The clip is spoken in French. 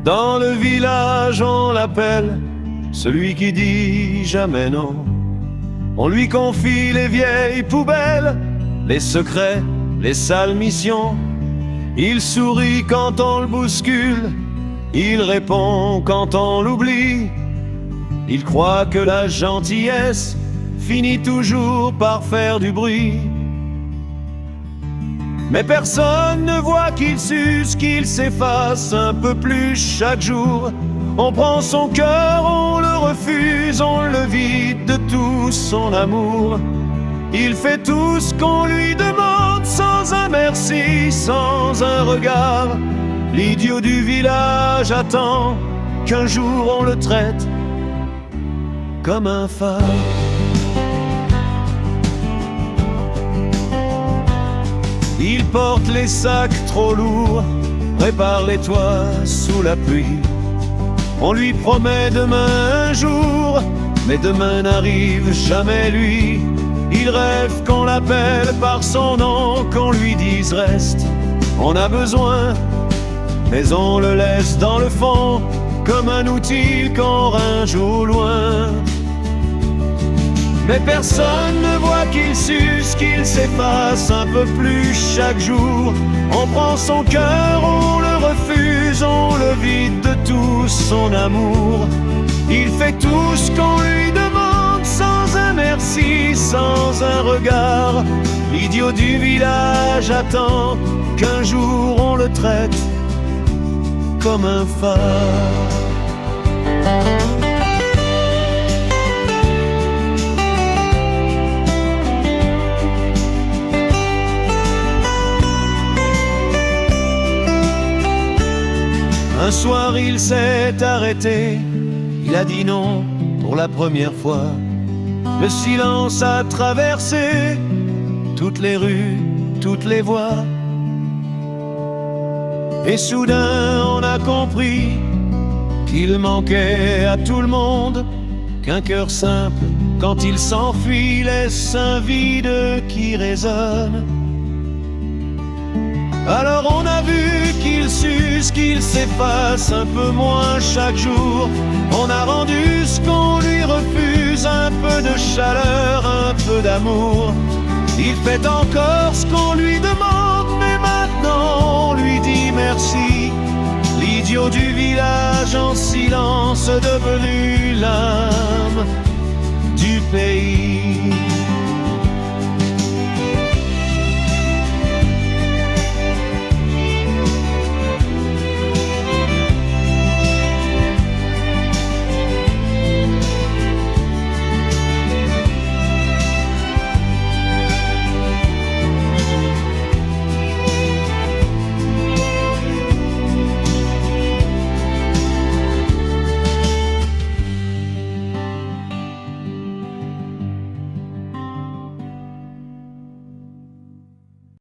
Dans le village on l'appelle celui qui dit jamais non. On lui confie les vieilles poubelles, les secrets, les sales missions. Il sourit quand on le bouscule, il répond quand on l'oublie. Il croit que la gentillesse finit toujours par faire du bruit. Mais personne ne voit qu'il s'use, qu'il s'efface un peu plus chaque jour. On prend son cœur, on le refuse, on le vide de tout son amour. Il fait tout ce qu'on lui demande, sans un merci, sans un regard. L'idiot du village attend qu'un jour on le traite comme un phare. Il porte les sacs trop lourds, répare les toits sous la pluie. On lui promet demain un jour, mais demain n'arrive jamais lui. Il rêve qu'on l'appelle par son nom, qu'on lui dise reste, on a besoin. Mais on le laisse dans le fond, comme un outil qu'on range au loin. Mais personne ne voit qu'il s'use, qu'il s'efface un peu plus chaque jour. On prend son cœur, on le refuse, on le vide de tout son amour. Il fait tout ce qu'on lui demande, sans un merci, sans un regard. L'idiot du village attend qu'un jour on le traite comme un phare. Un soir il s'est arrêté, il a dit non pour la première fois. Le silence a traversé toutes les rues, toutes les voies. Et soudain on a compris qu'il manquait à tout le monde, qu'un cœur simple, quand il s'enfuit, laisse un vide qui résonne. Alors on a vu qu'il s'use, qu'il s'efface un peu moins chaque jour. On a rendu ce qu'on lui refuse, un peu de chaleur, un peu d'amour. Il fait encore ce qu'on lui demande, mais maintenant on lui dit merci. L'idiot du village en silence, devenu l'âme du pays.